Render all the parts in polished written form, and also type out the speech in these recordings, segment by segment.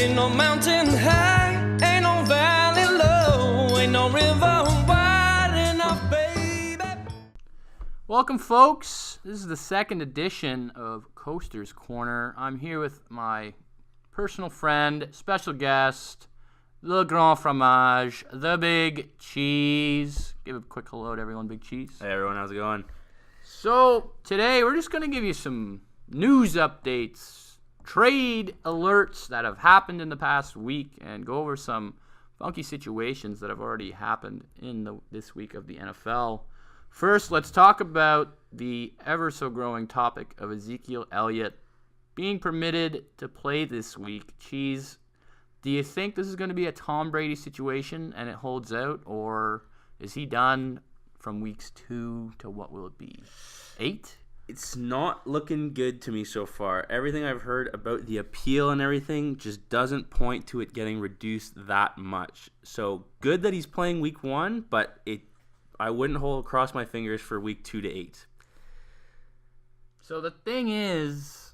Ain't no mountain high, ain't no valley low, ain't no river wide enough, baby. Welcome, folks. This is the second edition of Coaster's Corner. I'm here with my personal friend, special guest, Le Grand Fromage, the Big Cheese. Give a quick hello to everyone, Big Cheese. Hey everyone, how's it going? So, today we're just going to give you some news updates, trade alerts that have happened in the past week, and go over some funky situations that have already happened in this week of the NFL. First, let's talk about the ever-so-growing topic of Ezekiel Elliott being permitted to play this week. Cheese, do you think this is going to be a Tom Brady situation and it holds out, or is he done from weeks 2 to what will it be, 8? It's not looking good to me so far. Everything I've heard about the appeal and everything just doesn't point to it getting reduced that much. So good that he's playing week 1, but I wouldn't cross my fingers for week 2 to 8. So the thing is,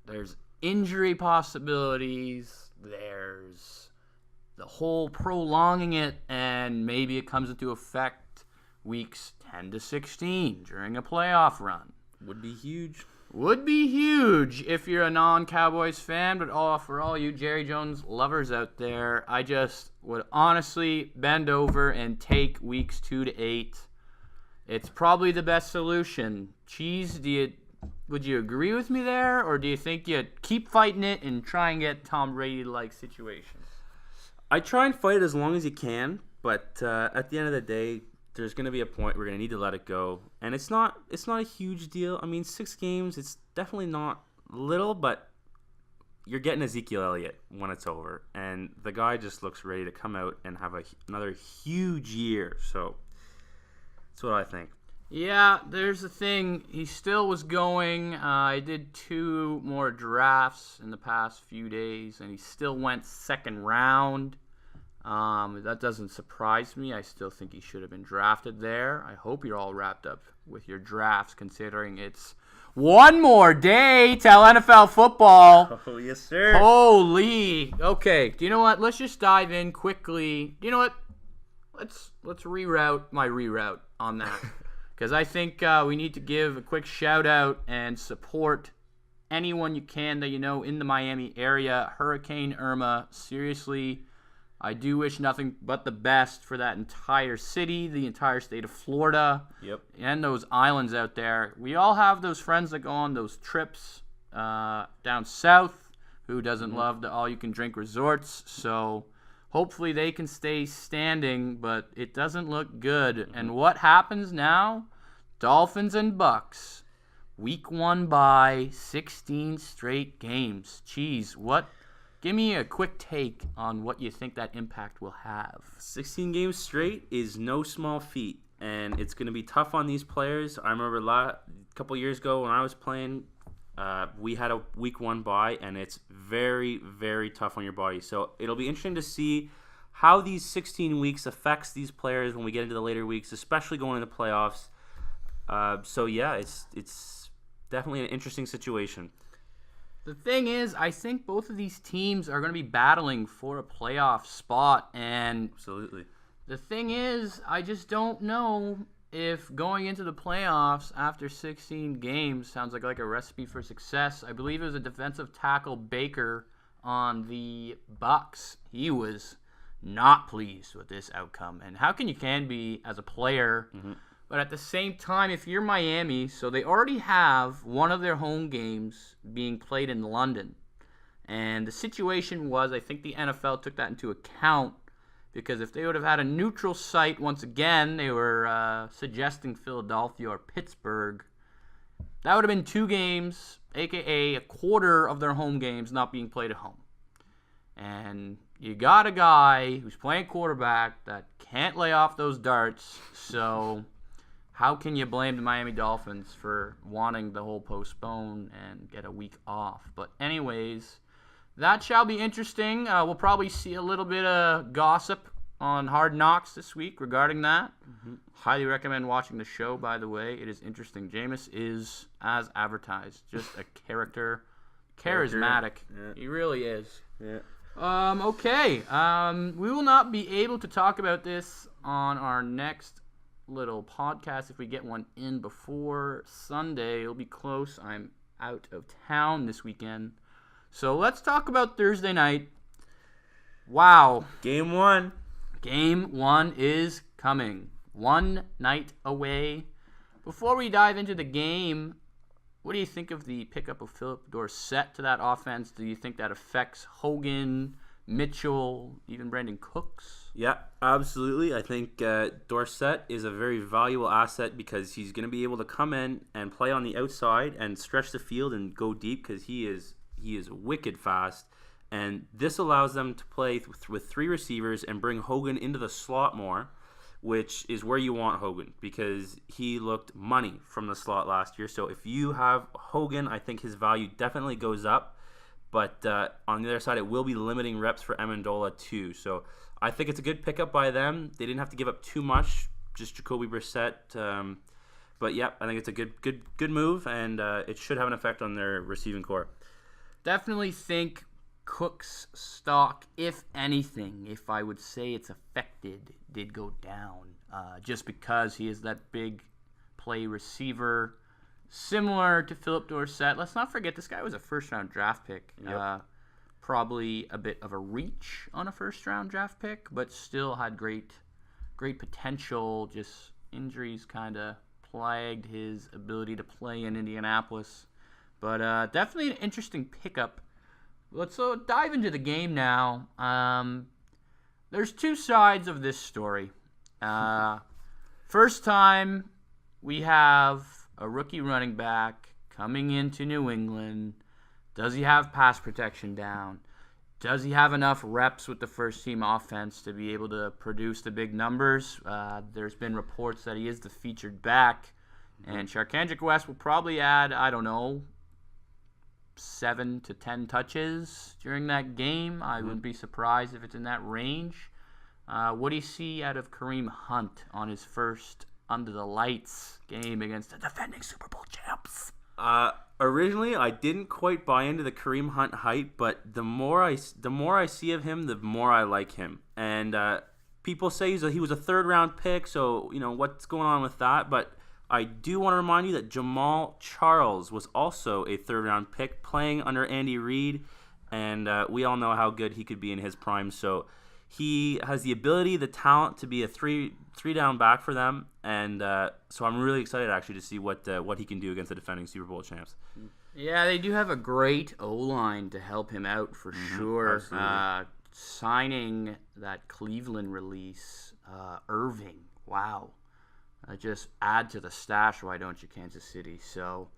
there's injury possibilities, there's the whole prolonging it, and maybe it comes into effect weeks 10 to 16 during a playoff run. Would be huge. Would be huge if you're a non-Cowboys fan, but for all you Jerry Jones lovers out there, I just would honestly bend over and take weeks 2 to 8. It's probably the best solution. Cheese, would you agree with me there, or do you think you keep fighting it and try and get Tom Brady-like situations? I try and fight as long as you can, but at the end of the day, there's going to be a point where we're going to need to let it go. And it's not a huge deal. I mean, 6 games, it's definitely not little, but you're getting Ezekiel Elliott when it's over. And the guy just looks ready to come out and have another huge year. So that's what I think. Yeah, there's the thing. He still was going. I did 2 more drafts in the past few days, and he still went second round. That doesn't surprise me. I still think he should have been drafted there. I hope you're all wrapped up with your drafts, considering it's one more day till NFL football. Oh, yes, sir. Holy. Okay, do you know what? Let's just dive in quickly. Do you know what? Let's reroute my reroute on that. Because I think we need to give a quick shout-out and support anyone you can that you know in the Miami area. Hurricane Irma, seriously, I do wish nothing but the best for that entire city, the entire state of Florida, and those islands out there. We all have those friends that go on those trips down south who doesn't love the all-you-can-drink resorts, so hopefully they can stay standing, but it doesn't look good. And what happens now? Dolphins and Bucks. Week 1 bye, 16 straight games. Jeez, what? Give me a quick take on what you think that impact will have. 16 games straight is no small feat, and it's going to be tough on these players. I remember a couple years ago when I was playing, we had a week 1 bye, and it's very, very tough on your body. So it'll be interesting to see how these 16 weeks affects these players when we get into the later weeks, especially going into playoffs. So yeah, it's definitely an interesting situation. The thing is, I think both of these teams are going to be battling for a playoff spot, and Absolutely. the thing is, I just don't know if going into the playoffs after 16 games sounds like a recipe for success. I believe it was a defensive tackle, Baker, on the Bucks. He was not pleased with this outcome. And how can you be as a player? But at the same time, if you're Miami, so they already have one of their home games being played in London. And the situation was, I think the NFL took that into account, because if they would have had a neutral site, once again, they were suggesting Philadelphia or Pittsburgh, that would have been 2 games, a.k.a. a quarter of their home games not being played at home. And you got a guy who's playing quarterback that can't lay off those darts, so how can you blame the Miami Dolphins for wanting the whole postpone and get a week off? But anyways, that shall be interesting. We'll probably see a little bit of gossip on Hard Knocks this week regarding that. Highly recommend watching the show, by the way. It is interesting. Jameis is, as advertised, just a character. Charismatic. Yeah. He really is. Yeah. Okay. We will not be able to talk about this on our next little podcast if we get one in before Sunday. It'll be close. I'm out of town this weekend. So let's talk about Thursday night. Wow. Game 1. Game 1 is coming. One night away. Before we dive into the game, what do you think of the pickup of Philip Dorsett to that offense? Do you think that affects Hogan, Mitchell, even Brandon Cooks? Yeah, absolutely. I think Dorsett is a very valuable asset because he's going to be able to come in and play on the outside and stretch the field and go deep because he is wicked fast. And this allows them to play with 3 receivers and bring Hogan into the slot more, which is where you want Hogan because he looked money from the slot last year. So if you have Hogan, I think his value definitely goes up. But on the other side, it will be limiting reps for Amendola too. So I think it's a good pickup by them. They didn't have to give up too much, just Jacoby Brissett. But yeah, I think it's a good move, and it should have an effect on their receiving core. Definitely think Cook's stock, if anything, if I would say it's affected, did go down. Just because he is that big play receiver. Similar to Philip Dorsett. Let's not forget this guy was a first-round draft pick. Yep. Probably a bit of a reach on a first-round draft pick, but still had great potential. Just injuries kind of plagued his ability to play in Indianapolis. But definitely an interesting pickup. Let's dive into the game now. There's 2 sides of this story. First time we have a rookie running back coming into New England. Does he have pass protection down? Does he have enough reps with the first-team offense to be able to produce the big numbers? There's been reports that he is the featured back. And Charcandrick West will probably add, 7 to 10 touches during that game. I wouldn't be surprised if it's in that range. What do you see out of Kareem Hunt on his first under the lights game against the defending Super Bowl champs? Originally, I didn't quite buy into the Kareem Hunt hype, but the more I see of him, the more I like him. And people say he was a 3rd-round pick, so what's going on with that? But I do want to remind you that Jamal Charles was also a 3rd-round pick playing under Andy Reid, and we all know how good he could be in his prime. So he has the ability, the talent to be a three-down back for them, and so I'm really excited actually to see what he can do against the defending Super Bowl champs. Yeah, they do have a great O-line to help him out for sure. Signing that Cleveland release, Irving, wow. Just add to the stash, why don't you, Kansas City? So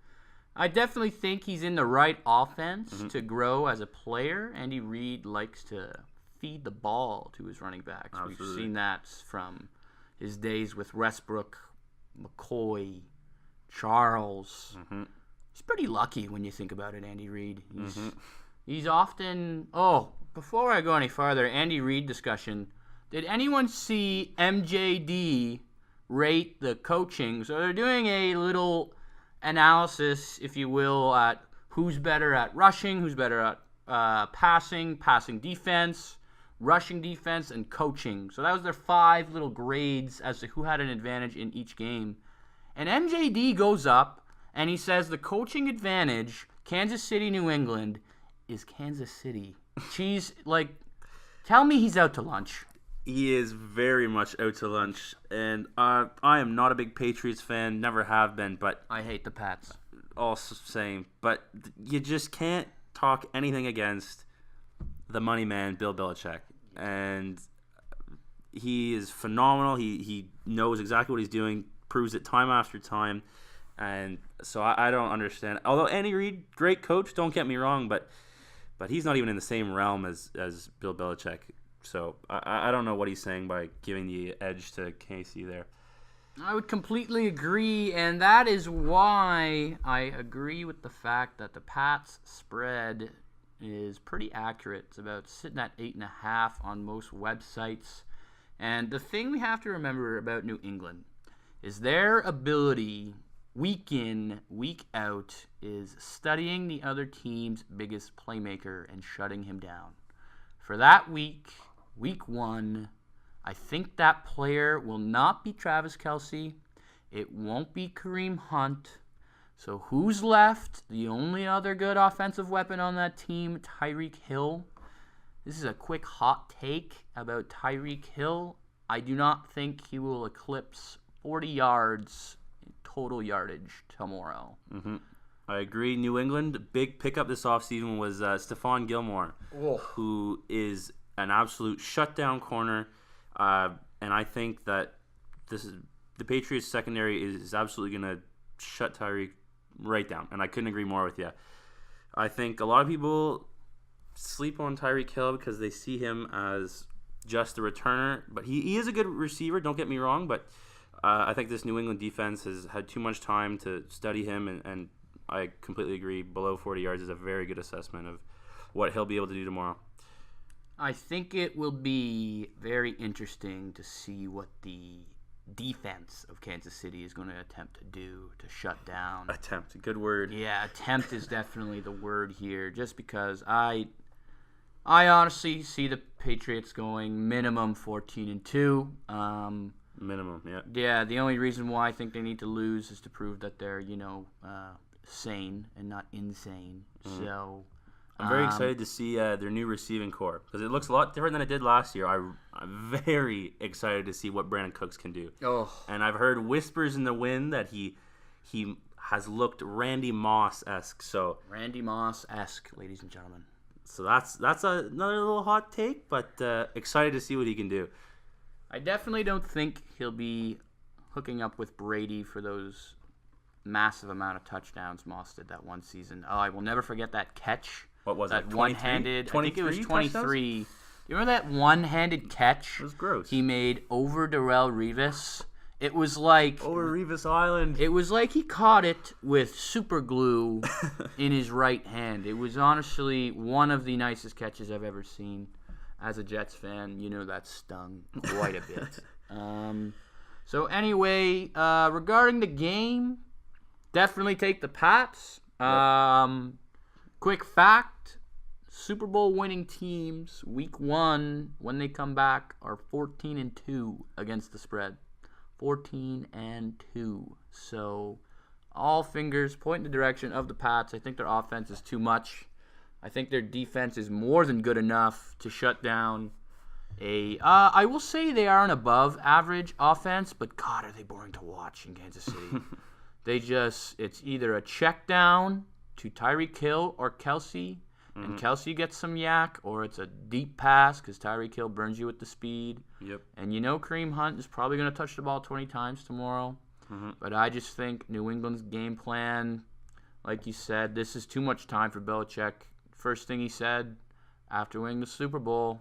I definitely think he's in the right offense to grow as a player. Andy Reid likes to feed the ball to his running backs. Absolutely. We've seen that from his days with Westbrook, McCoy, Charles. He's pretty lucky when you think about it, Andy Reid. He's often... Oh, before I go any farther, Andy Reid discussion. Did anyone see MJD rate the coaching? So they're doing a little analysis, if you will, at who's better at rushing, who's better at passing defense, rushing defense, and coaching. So that was their 5 little grades as to who had an advantage in each game. And MJD goes up and he says the coaching advantage, Kansas City, New England, is Kansas City. Tell me he's out to lunch. He is very much out to lunch, and I am not a big Patriots fan, never have been, but... I hate the Pats. Also same, but you just can't talk anything against the money man, Bill Belichick, and he is phenomenal. He knows exactly what he's doing, proves it time after time, and so I don't understand. Although Andy Reid, great coach, don't get me wrong, but he's not even in the same realm as Bill Belichick. So I don't know what he's saying by giving the edge to KC there. I would completely agree, and that is why I agree with the fact that the Pats spread is pretty accurate. It's about sitting at 8.5 on most websites. And the thing we have to remember about New England is their ability week in, week out is studying the other team's biggest playmaker and shutting him down. for that week 1, I think that player will not be Travis Kelce. It won't be Kareem Hunt. So who's left? The only other good offensive weapon on that team, Tyreek Hill. This is a quick hot take about Tyreek Hill. I do not think he will eclipse 40 yards in total yardage tomorrow. Mm-hmm. I agree. New England, big pickup this offseason was Stephon Gilmore, who is an absolute shutdown corner. And I think that the Patriots secondary is absolutely going to shut Tyreek right down. And I couldn't agree more with you. I think a lot of people sleep on Tyreek Hill because they see him as just a returner. But he is a good receiver, don't get me wrong. But I think this New England defense has had too much time to study him. And I completely agree. Below 40 yards is a very good assessment of what he'll be able to do tomorrow. I think it will be very interesting to see what the defense of Kansas City is going to attempt to do to shut down. Attempt, good word. Yeah, attempt is definitely the word here, just because I honestly see the Patriots going minimum 14-2. Minimum, yeah. Yeah, the only reason why I think they need to lose is to prove that they're, sane and not insane. Mm-hmm. So I'm very excited to see their new receiving core because it looks a lot different than it did last year. I'm very excited to see what Brandon Cooks can do. Oh. And I've heard whispers in the wind that he has looked Randy Moss-esque. So Randy Moss-esque, ladies and gentlemen. So that's another little hot take, but excited to see what he can do. I definitely don't think he'll be hooking up with Brady for those massive amount of touchdowns Moss did that one season. Oh, I will never forget that catch. What was that it? One-handed. I think it was 23. Touchdowns? You remember that one-handed catch? It was gross. He made over Darrelle Revis. It was like over Revis Island. It was like he caught it with super glue in his right hand. It was honestly one of the nicest catches I've ever seen. As a Jets fan, that stung quite a bit. So anyway, regarding the game, definitely take the Pats. Quick fact, Super Bowl winning teams, week 1, when they come back, are 14-2 against the spread. 14-2. So all fingers point in the direction of the Pats. I think their offense is too much. I think their defense is more than good enough to shut down I will say they are an above average offense, but God, are they boring to watch in Kansas City. It's either a check down to Tyreek Hill or Kelce, and Kelce gets some yak, or it's a deep pass because Tyreek Hill burns you with the speed. Yep. And Kareem Hunt is probably going to touch the ball 20 times tomorrow. Mm-hmm. But I just think New England's game plan, like you said, this is too much time for Belichick. First thing he said after winning the Super Bowl,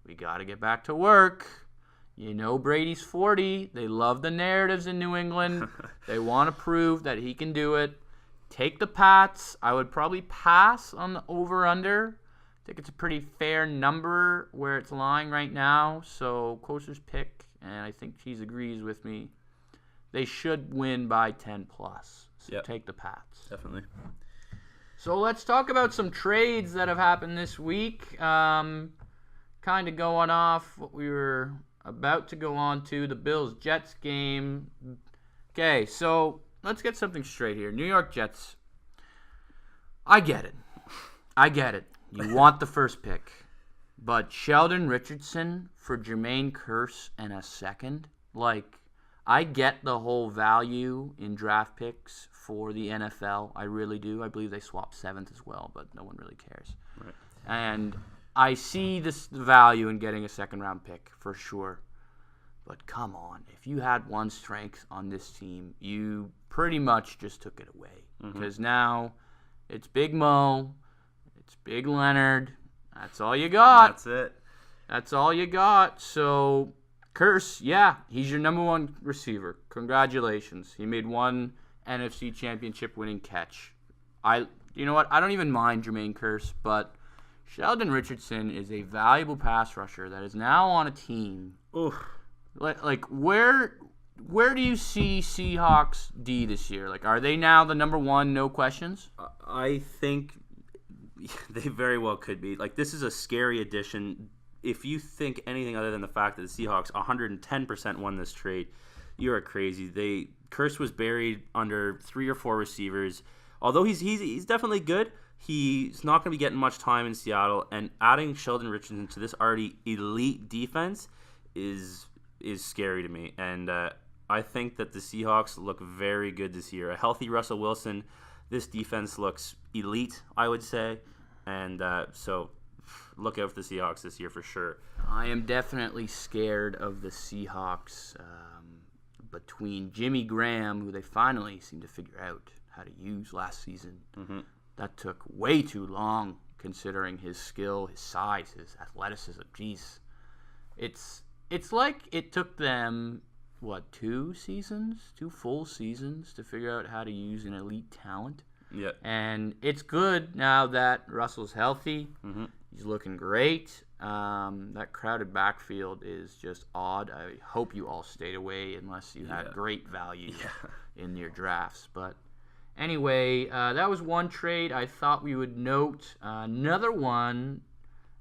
we got to get back to work. Brady's 40. They love the narratives in New England. They want to prove that he can do it. Take the Pats. I would probably pass on the over-under. I think it's a pretty fair number where it's lying right now. So, Coaster's pick, and I think Cheese agrees with me. They should win by 10+. So Take the Pats. Definitely. So let's talk about some trades that have happened this week. Kind of going off what we were about to go on to, the Bills-Jets game. Okay, so let's get something straight here. New York Jets. I get it. You want the first pick. But Sheldon Richardson for Jermaine Kearse and a second? I get the whole value in draft picks for the NFL. I really do. I believe they swapped 7th as well, but no one really cares. Right. And I see this value in getting a second-round pick for sure. But come on, if you had one strength on this team, you pretty much just took it away. Because now it's Big Mo, it's Big Leonard. That's all you got. That's it. That's all you got. So Kearse, yeah, he's your number one receiver. Congratulations. He made one NFC Championship winning catch. You know what? I don't even mind Jermaine Kearse, but Sheldon Richardson is a valuable pass rusher that is now on a team. Oof. Where do you see Seahawks D this year? Are they now the number one, no questions? I think They very well could be. Like, this is a scary addition. If you think anything other than the fact that the Seahawks 110% won this trade, you're crazy. Curse was buried under 3 or 4 receivers. Although he's definitely good, he's not going to be getting much time in Seattle. And adding Sheldon Richardson to this already elite defense is scary to me. And I think that the Seahawks look very good this year. A healthy Russell Wilson, this defense looks elite, I would say. And so look out for the Seahawks this year for sure. I am definitely scared of the Seahawks between Jimmy Graham, who they finally seem to figure out how to use last season. Mm-hmm. That took way too long considering his skill, his size, his athleticism. Jeez. It's like it took them, 2 full seasons to figure out how to use an elite talent. Yeah. And it's good now that Russell's healthy. Mm-hmm. He's looking great. That crowded backfield is just odd. I hope you all stayed away unless you had great value in your drafts. But anyway, that was one trade I thought we would note. Another one,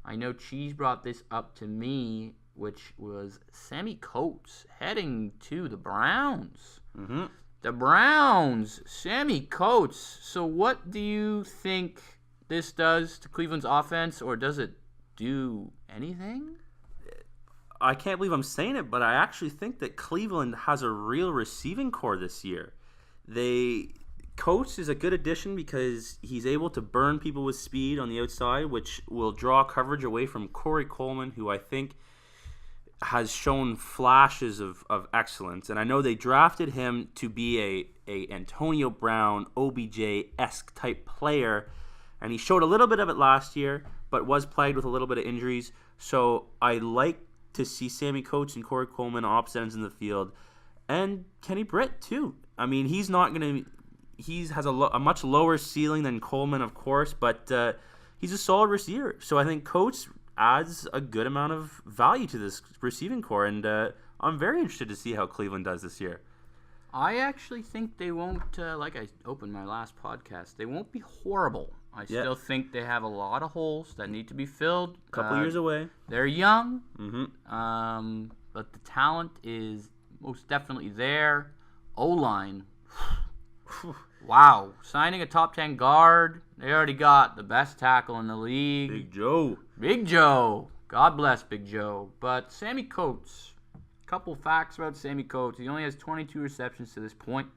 I know Cheese brought this up to me, which was Sammy Coates heading to the Browns. Mm-hmm. The Browns, Sammy Coates. So what do you think this does to Cleveland's offense, or does it do anything? I can't believe I'm saying it, but I actually think that Cleveland has a real receiving core this year. Coates is a good addition because he's able to burn people with speed on the outside, which will draw coverage away from Corey Coleman, who I think has shown flashes of excellence. And I know they drafted him to be a Antonio Brown, OBJ-esque type player, and he showed a little bit of it last year, but was plagued with a little bit of injuries. So I like to see Sammy Coates and Corey Coleman on opposite ends in the field, and Kenny Britt too. I mean, he has a much lower ceiling than Coleman, of course, but he's a solid receiver. So I think Coates adds a good amount of value to this receiving core, and I'm very interested to see how Cleveland does this year. I actually think they won't, like I opened my last podcast, they won't be horrible. I still think they have a lot of holes that need to be filled. A couple years away. They're young, mm-hmm. But the talent is most definitely there. O-line. Wow. Signing a top 10 guard. They already got the best tackle in the league. Big Joe. God bless Big Joe. But Sammy Coates. Couple facts about Sammy Coates. He only has 22 receptions to this point.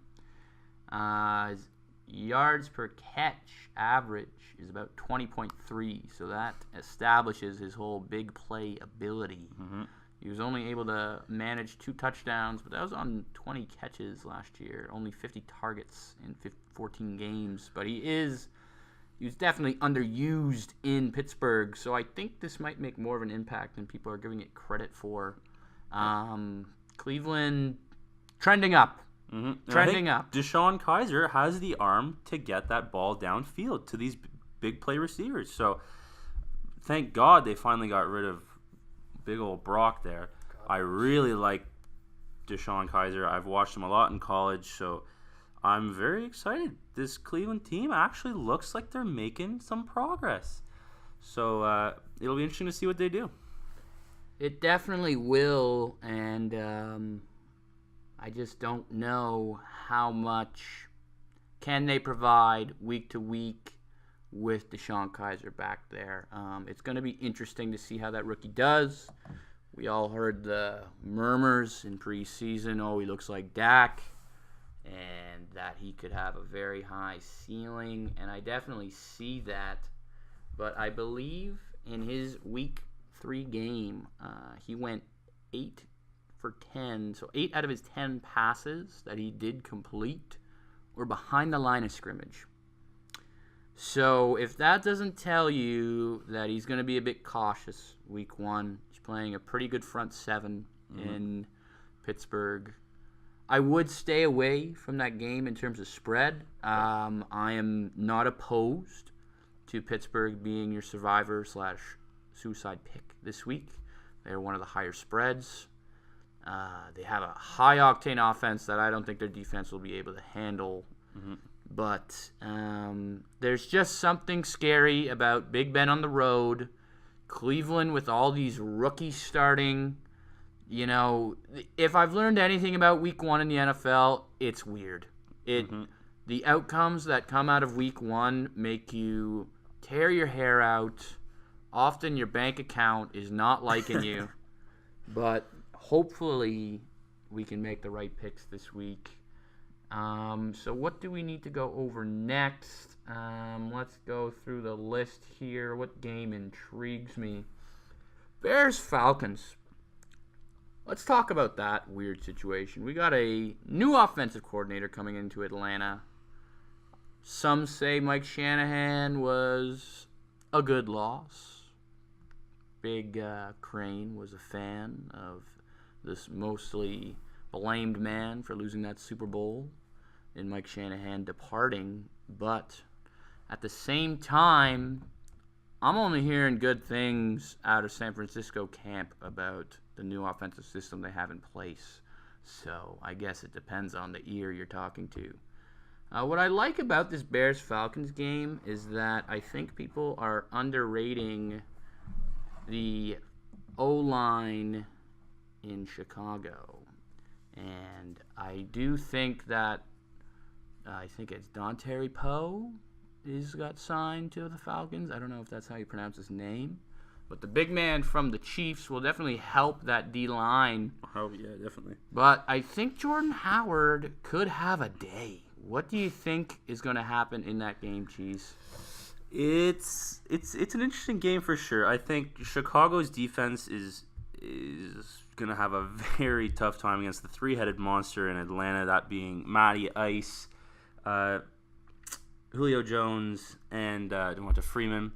His yards per catch average is about 20.3. So that establishes his whole big play ability. Mm-hmm. He was only able to manage 2 touchdowns, but that was on 20 catches last year. Only 50 targets in 14 games. But he was definitely underused in Pittsburgh. So I think this might make more of an impact than people are giving it credit for. Cleveland trending up. Mm-hmm. Trending up. DeShone Kizer has the arm to get that ball downfield to these big play receivers. So thank God they finally got rid of big old Brock there. I really like DeShone Kizer. I've watched him a lot in college, so I'm very excited. This Cleveland team actually looks like they're making some progress. So it'll be interesting to see what they do. It definitely will, and I just don't know how much can they provide week to week with DeShone Kizer back there. It's going to be interesting to see how that rookie does. We all heard the murmurs in preseason, he looks like Dak, and that he could have a very high ceiling, and I definitely see that. But I believe in his week 3 game, he went 8 for 10. So 8 out of his 10 passes that he did complete were behind the line of scrimmage. So if that doesn't tell you that he's going to be a bit cautious week 1, he's playing a pretty good front 7 in Pittsburgh. I would stay away from that game in terms of spread. I am not opposed to Pittsburgh being your survivor/suicide pick this week. They're one of the higher spreads. They have a high-octane offense that I don't think their defense will be able to handle. But there's just something scary about Big Ben on the road, Cleveland with all these rookies starting. You know, if I've learned anything about Week 1 in the NFL, it's weird. The outcomes that come out of Week 1 make you tear your hair out. Often your bank account is not liking you. But hopefully we can make the right picks this week. So what do we need to go over next? Let's go through the list here. What game intrigues me? Bears-Falcons. Let's talk about that weird situation. We got a new offensive coordinator coming into Atlanta. Some say Mike Shanahan was a good loss. Big Crane was a fan of this mostly blamed man for losing that Super Bowl and Mike Shanahan departing. But at the same time, I'm only hearing good things out of San Francisco camp about the new offensive system they have in place. So I guess it depends on the ear you're talking to. What I like about this Bears-Falcons game is that I think people are underrating the O-line in Chicago. And I do think that, I think it's Dontari Poe got signed to the Falcons. I don't know if that's how you pronounce his name. But the big man from the Chiefs will definitely help that D-line. Oh, yeah, definitely. But I think Jordan Howard could have a day. What do you think is going to happen in that game, Cheese? It's an interesting game for sure. I think Chicago's defense is going to have a very tough time against the three-headed monster in Atlanta, that being Matty Ice, Julio Jones, and Devonta Freeman.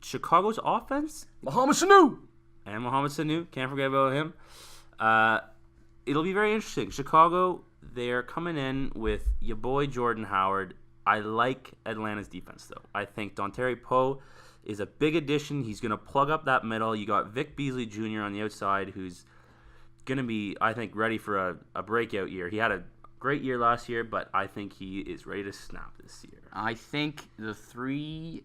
Chicago's offense, Mohamed Sanu, can't forget about him. It'll be very interesting. Chicago, they're coming in with your boy Jordan Howard. I like Atlanta's defense, though. I think Dontari Poe is a big addition. He's going to plug up that middle. You got Vic Beasley Jr. on the outside, who's going to be, I think, ready for a breakout year. He had a great year last year, but I think he is ready to snap this year. I think the three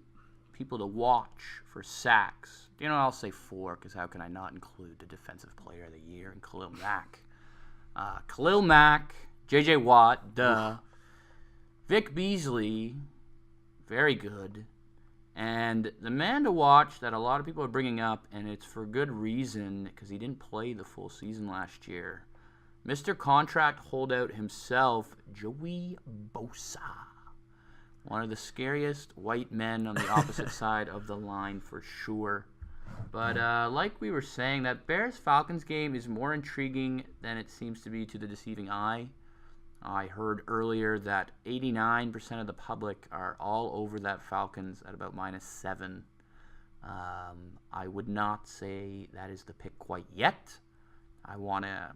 people to watch for sacks, I'll say four, because how can I not include the Defensive Player of the Year and Khalil Mack? Khalil Mack, J.J. Watt, duh. Vic Beasley, very good. And the man to watch that a lot of people are bringing up, and it's for good reason, because he didn't play the full season last year, Mr. Contract holdout himself, Joey Bosa. One of the scariest white men on the opposite side of the line for sure. But like we were saying, that Bears-Falcons game is more intriguing than it seems to be to the deceiving eye. I heard earlier that 89% of the public are all over that Falcons at about -7. I would not say that is the pick quite yet. I want to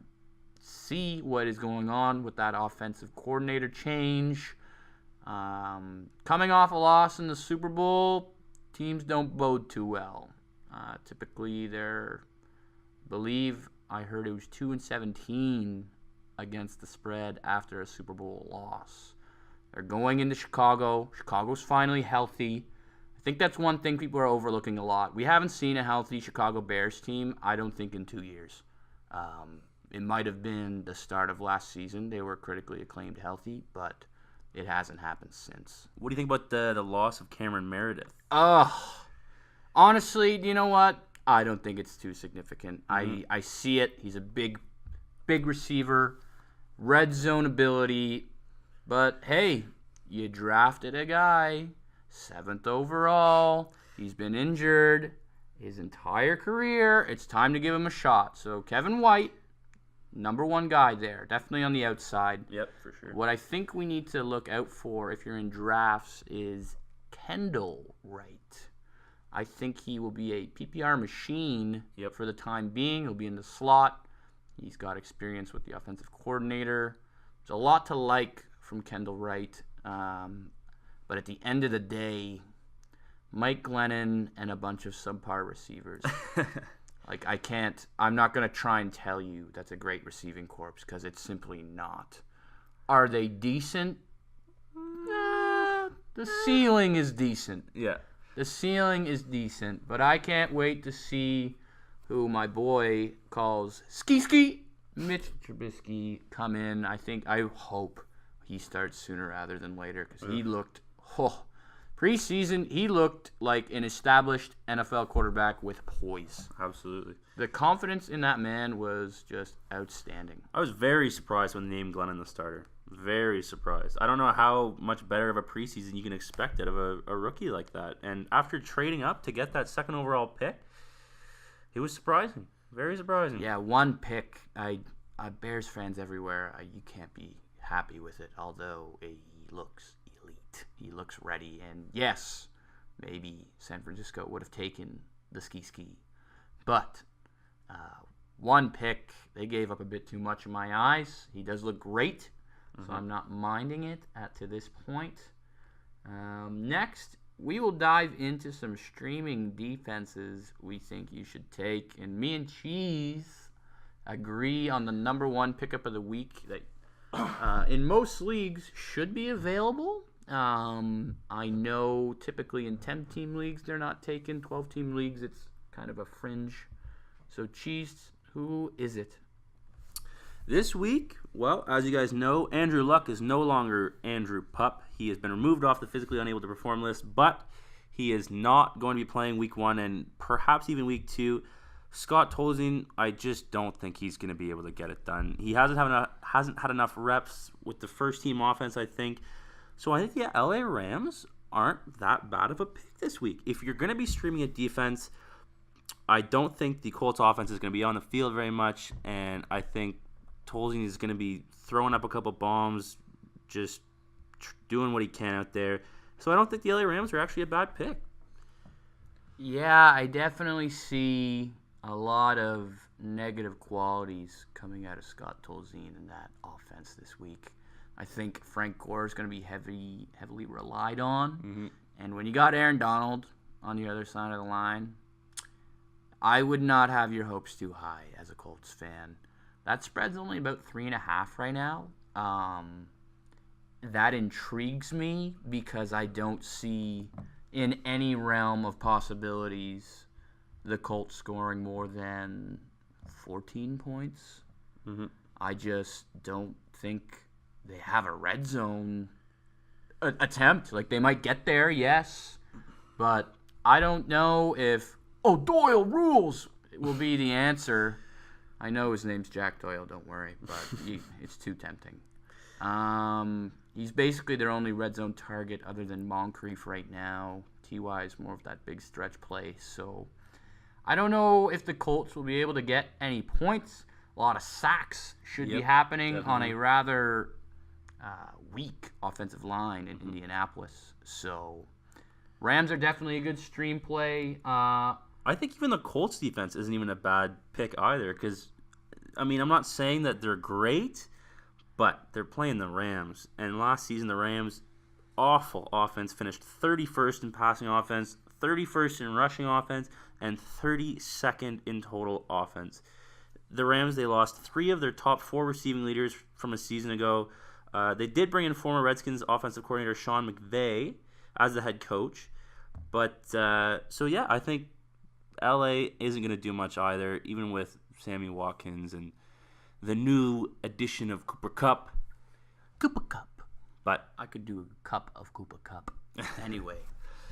see what is going on with that offensive coordinator change. Coming off a loss in the Super Bowl, teams don't bode too well. Typically, I heard it was 2-17 against the spread after a Super Bowl loss. They're going into Chicago. Chicago's finally healthy. I think that's one thing people are overlooking a lot. We haven't seen a healthy Chicago Bears team, I don't think, in 2 years. It might have been the start of last season. They were critically acclaimed healthy, but it hasn't happened since. What do you think about the loss of Cameron Meredith? Honestly, you know what? I don't think it's too significant. Mm-hmm. I see it. He's a big receiver, red zone ability. But hey, you drafted a guy, 7th overall. He's been injured his entire career. It's time to give him a shot. So Kevin White, number 1 guy there, definitely on the outside. Yep, for sure. What I think we need to look out for if you're in drafts is Kendall Wright. I think he will be a PPR machine for the time being. He'll be in the slot. He's got experience with the offensive coordinator. There's a lot to like from Kendall Wright. But at the end of the day, Mike Glennon and a bunch of subpar receivers. I'm not going to try and tell you that's a great receiving corps because it's simply not. Are they decent? The ceiling is decent. Yeah. The ceiling is decent, but I can't wait to see who my boy calls Ski, Mitch Trubisky, come in. I hope he starts sooner rather than later because he looked, preseason, he looked like an established NFL quarterback with poise. Absolutely. The confidence in that man was just outstanding. I was very surprised when they named Glennon the starter. Very surprised. I don't know how much better of a preseason you can expect out of a rookie like that. And after trading up to get that second overall pick, it was surprising. Very surprising. Yeah, one pick. Bears fans everywhere, you can't be happy with it, although he looks elite. He looks ready. And yes, maybe San Francisco would have taken the ski. But one pick, they gave up a bit too much in my eyes. He does look great. So I'm not minding it to this point. Next, we will dive into some streaming defenses we think you should take. And me and Cheese agree on the number one pickup of the week that in most leagues should be available. I know typically in 10-team leagues they're not taken. 12-team leagues it's kind of a fringe. So Cheese, who is it? This week, well, as you guys know, Andrew Luck is no longer Andrew Pup. He has been removed off the physically unable to perform list, but he is not going to be playing week 1 and perhaps even week 2. Scott Tolzien, I just don't think he's going to be able to get it done. He hasn't had enough reps with the first team offense, I think. So I think the LA Rams aren't that bad of a pick this week. If you're going to be streaming a defense, I don't think the Colts offense is going to be on the field very much, and I think Tolzien is going to be throwing up a couple bombs, just doing what he can out there. So I don't think the LA Rams are actually a bad pick. Yeah, I definitely see a lot of negative qualities coming out of Scott Tolzien in that offense this week. I think Frank Gore is going to be heavily relied on. Mm-hmm. And when you got Aaron Donald on the other side of the line, I would not have your hopes too high as a Colts fan. That spread's only about 3.5 right now. That intrigues me because I don't see in any realm of possibilities the Colts scoring more than 14 points. Mm-hmm. I just don't think they have a red zone attempt. Like, they might get there, yes, but I don't know if, Doyle rules will be the answer. I know his name's Jack Doyle, don't worry, but it's too tempting. He's basically their only red zone target other than Moncrief right now. T.Y. is more of that big stretch play, so I don't know if the Colts will be able to get any points. A lot of sacks should be happening on a rather weak offensive line in Indianapolis. So Rams are definitely a good stream play. I think even the Colts defense isn't even a bad pick either because, I mean, I'm not saying that they're great, but they're playing the Rams. And last season, the Rams, awful offense, finished 31st in passing offense, 31st in rushing offense, and 32nd in total offense. The Rams, they lost 3 of their top 4 receiving leaders from a season ago. They did bring in former Redskins offensive coordinator Sean McVay as the head coach. But, so yeah, I think LA isn't going to do much either, even with Sammy Watkins and the new addition of Cooper Kupp. But I could do a cup of Cooper Kupp. Anyway,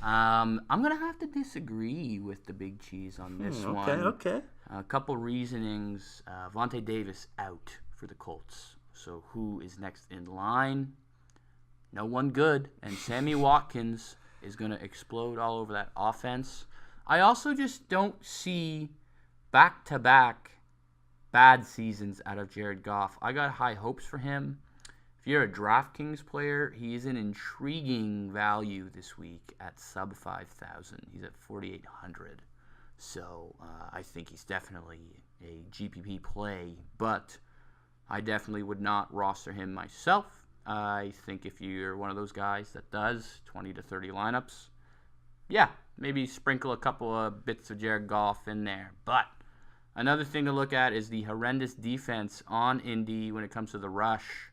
I'm going to have to disagree with the Big Cheese on this one. Okay. A couple reasonings. Vontae Davis out for the Colts. So who is next in line? No one good. And Sammy Watkins is going to explode all over that offense. I also just don't see back-to-back bad seasons out of Jared Goff. I got high hopes for him. If you're a DraftKings player, he is an intriguing value this week at sub 5,000. He's at 4,800. So I think he's definitely a GPP play, but I definitely would not roster him myself. I think if you're one of those guys that does 20 to 30 lineups, yeah, maybe sprinkle a couple of bits of Jared Goff in there. But another thing to look at is the horrendous defense on Indy when it comes to the rush.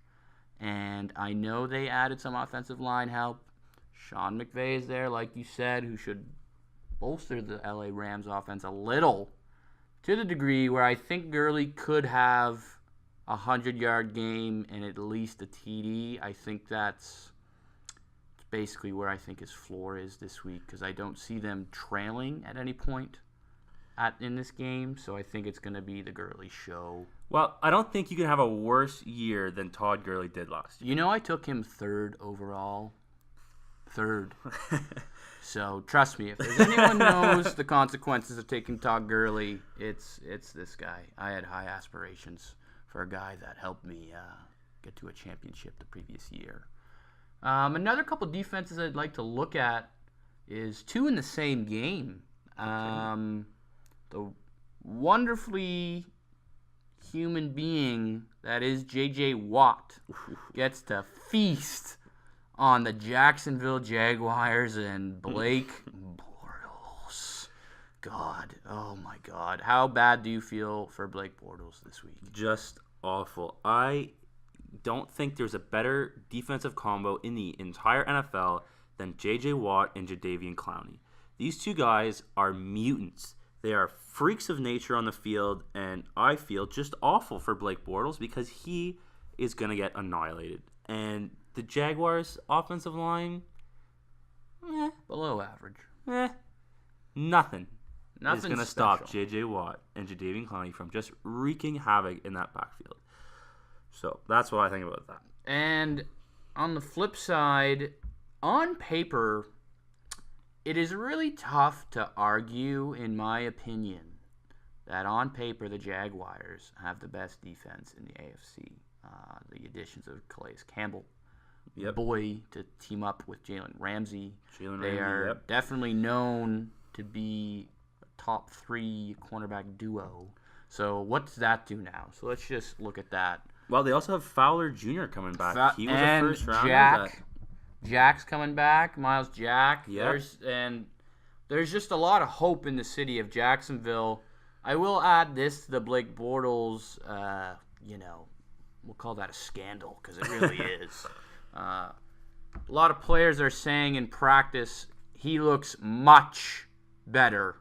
And I know they added some offensive line help. Sean McVay is there, like you said, who should bolster the LA Rams offense a little, to the degree where I think Gurley could have a 100-yard game and at least a TD. I think that's basically where I think his floor is this week, because I don't see them trailing at any point in this game. So I think it's going to be the Gurley show. Well, I don't think you can have a worse year than Todd Gurley did last year. You know, I took him 3rd overall. 3rd. So trust me, if there's anyone knows the consequences of taking Todd Gurley, it's this guy. I had high aspirations for a guy that helped me get to a championship the previous year. Another couple defenses I'd like to look at is 2 in the same game. The wonderfully human being that is J.J. Watt gets to feast on the Jacksonville Jaguars and Blake Bortles. God, oh my God. How bad do you feel for Blake Bortles this week? Just awful. I don't think there's a better defensive combo in the entire NFL than J.J. Watt and Jadeveon Clowney. These two guys are mutants. They are freaks of nature on the field, and I feel just awful for Blake Bortles because he is going to get annihilated. And the Jaguars' offensive line, below average. Nothing is going to stop special. J.J. Watt and Jadeveon Clowney from just wreaking havoc in that backfield. So that's what I think about that. And on the flip side, on paper, it is really tough to argue, in my opinion, that on paper the Jaguars have the best defense in the AFC. The additions of Calais Campbell, boy, to team up with Jalen Ramsey. They are definitely known to be a top 3 cornerback duo. So what does that do now? So let's just look at that. Well, they also have Fowler Jr. coming back. He was a first rounder. Jack's coming back. Miles Jack. Yep. There's just a lot of hope in the city of Jacksonville. I will add this to the Blake Bortles, we'll call that a scandal because it really is. A lot of players are saying in practice he looks much better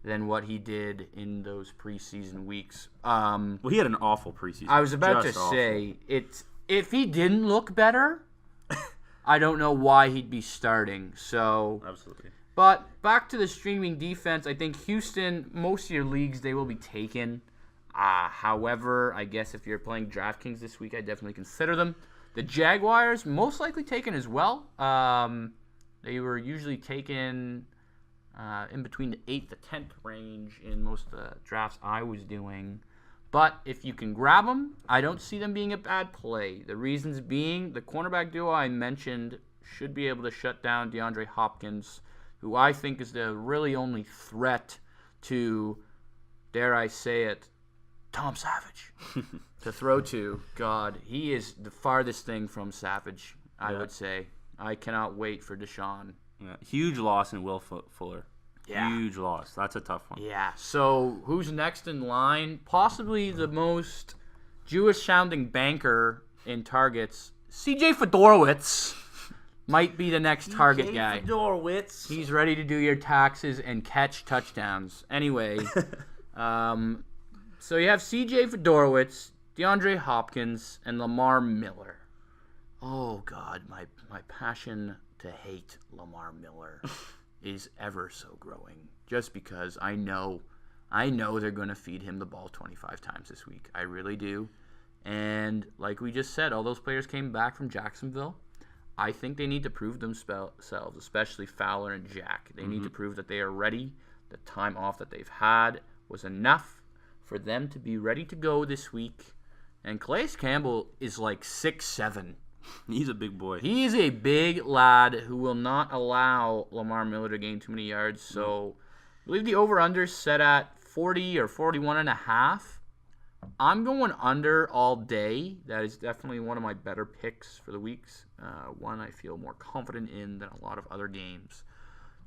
than what he did in those preseason weeks. Well, he had an awful preseason. I was about to say, if he didn't look better, I don't know why he'd be starting. So absolutely. But back to the streaming defense, I think Houston, most of your leagues, they will be taken. However, I guess if you're playing DraftKings this week, I definitely consider them. The Jaguars, most likely taken as well. They were usually taken in between the 8th to 10th range in most of the drafts I was doing. But if you can grab them, I don't see them being a bad play. The reasons being, the cornerback duo I mentioned should be able to shut down DeAndre Hopkins, who I think is the really only threat to, dare I say it, Tom Savage to throw to. God, he is the farthest thing from Savage, I would say. I cannot wait for Deshaun. Yeah. Huge loss in Will Fuller. Yeah. Huge loss. That's a tough one. Yeah. So who's next in line? Possibly the most Jewish-sounding banker in targets, C.J. Fedorowicz, might be the next target guy. Fedorowicz. He's ready to do your taxes and catch touchdowns. Anyway, so you have C.J. Fedorowicz, DeAndre Hopkins, and Lamar Miller. Oh, God, my passion to hate Lamar Miller is ever so growing. Just because I know they're going to feed him the ball 25 times this week. I really do. And like we just said, all those players came back from Jacksonville. I think they need to prove themselves, especially Fowler and Jack. They need to prove that they are ready. The time off that they've had was enough for them to be ready to go this week. And Calais Campbell is like 6'7". He's a big boy. He is a big lad who will not allow Lamar Miller to gain too many yards. So I believe the over-under set at 40 or 41.5. I'm going under all day. That is definitely one of my better picks for the weeks. One I feel more confident in than a lot of other games.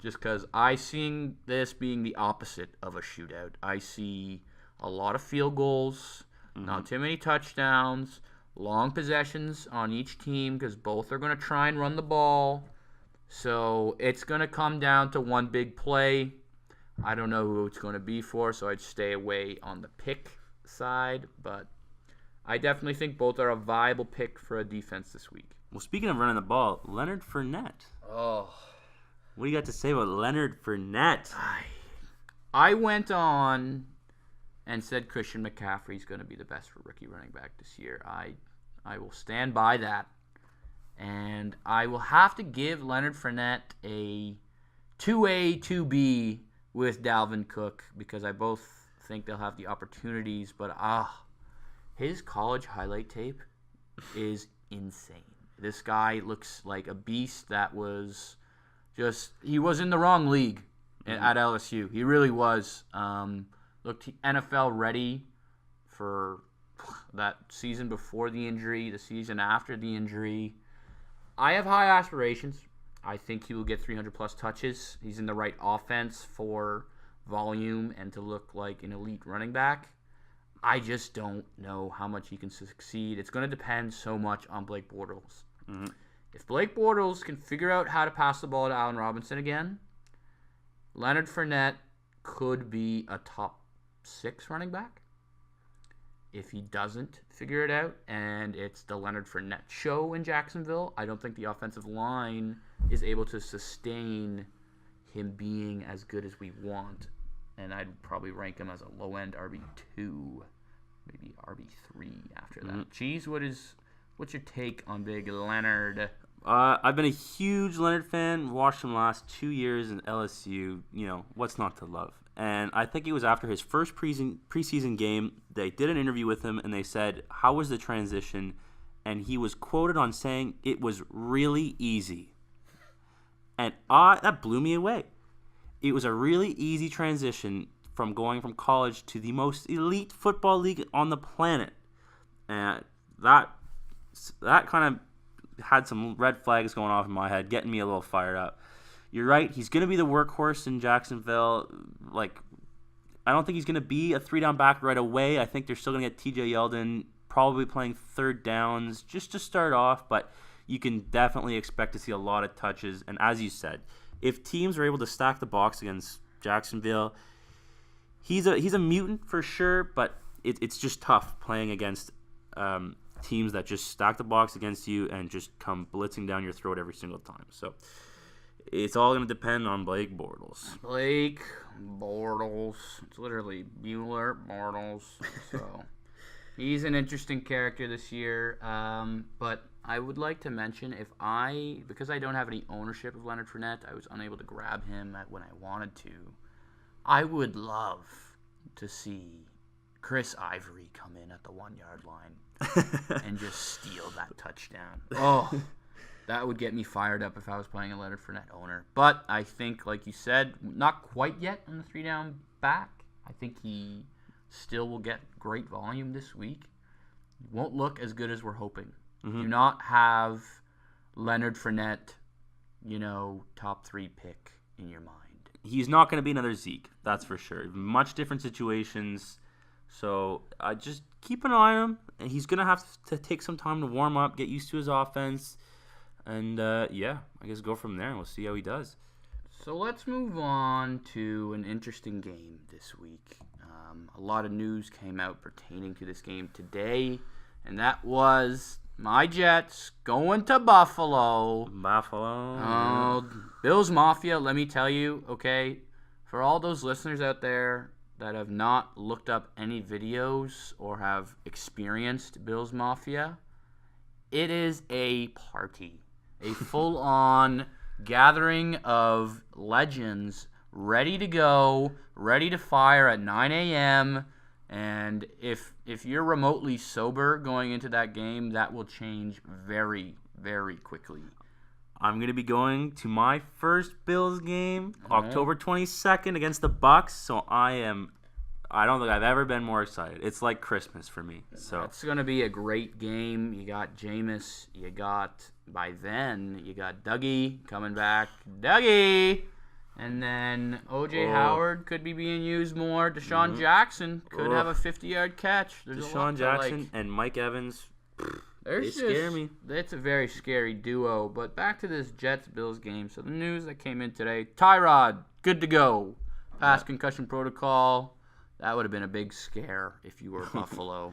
Just because I see this being the opposite of a shootout. I see a lot of field goals, not too many touchdowns, long possessions on each team because both are going to try and run the ball. So it's going to come down to one big play. I don't know who it's going to be for, so I'd stay away on the pick side. But I definitely think both are a viable pick for a defense this week. Well, speaking of running the ball, Leonard Fournette. Oh. What do you got to say about Leonard Fournette? I went on and said Christian McCaffrey is going to be the best rookie running back this year. I will stand by that. And I will have to give Leonard Fournette a 2A, 2B with Dalvin Cook because I both think they'll have the opportunities. But his college highlight tape is insane. This guy looks like a beast that was he was in the wrong league at LSU. He really was. Looked NFL ready for that season before the injury, the season after the injury. I have high aspirations. I think he will get 300-plus touches. He's in the right offense for volume and to look like an elite running back. I just don't know how much he can succeed. It's going to depend so much on Blake Bortles. Mm-hmm. If Blake Bortles can figure out how to pass the ball to Allen Robinson again, Leonard Fournette could be a top 6 running back. If he doesn't figure it out and it's the Leonard Fournette show in Jacksonville, I don't think the offensive line is able to sustain him being as good as we want. And I'd probably rank him as a low-end RB2, maybe RB3 after that. Cheese, what's your take on big Leonard? I've been a huge Leonard fan. Watched him last 2 years in LSU. You know, what's not to love? And I think it was after his first preseason game, they did an interview with him, and they said, how was the transition? And he was quoted on saying, it was really easy. And that blew me away. It was a really easy transition from going from college to the most elite football league on the planet. And that kind of had some red flags going off in my head, getting me a little fired up. You're right. He's going to be the workhorse in Jacksonville. Like, I don't think he's going to be a 3-down back right away. I think they're still going to get TJ Yeldon probably playing third downs just to start off, but you can definitely expect to see a lot of touches. And as you said, if teams are able to stack the box against Jacksonville, he's a mutant for sure, but it's just tough playing against teams that just stack the box against you and just come blitzing down your throat every single time. So it's all going to depend on Blake Bortles. Blake Bortles. It's literally Bueller Bortles. So he's an interesting character this year. But I would like to mention, because I don't have any ownership of Leonard Fournette, I was unable to grab him when I wanted to. I would love to see Chris Ivory come in at the 1-yard line and just steal that touchdown. Oh, that would get me fired up if I was playing a Leonard Fournette owner. But I think, like you said, not quite yet on the 3-down back. I think he still will get great volume this week. Won't look as good as we're hoping. Mm-hmm. Do not have Leonard Fournette, top 3 pick in your mind. He's not going to be another Zeke, that's for sure. Much different situations. So just keep an eye on him. And he's going to have to take some time to warm up, get used to his offense. And, I guess go from there, and we'll see how he does. So let's move on to an interesting game this week. A lot of news came out pertaining to this game today, and that was my Jets going to Buffalo. Oh, Bills Mafia, let me tell you, okay, for all those listeners out there that have not looked up any videos or have experienced Bills Mafia, it is a party. A full-on gathering of legends ready to go, ready to fire at 9 a.m., and if you're remotely sober going into that game, that will change very, very quickly. I'm going to be going to my first Bills game, October 22nd against the Bucks, so I don't think I've ever been more excited. It's like Christmas for me. So it's going to be a great game. You got Jameis. By then, you got Dougie coming back. Dougie! And then O.J. Howard could be being used more. Deshaun Jackson could have a 50-yard catch. Deshaun Jackson and Mike Evans, They scare me. It's a very scary duo. But back to this Jets-Bills game. So the news that came in today, Tyrod, good to go. Past concussion protocol. That would have been a big scare if you were Buffalo.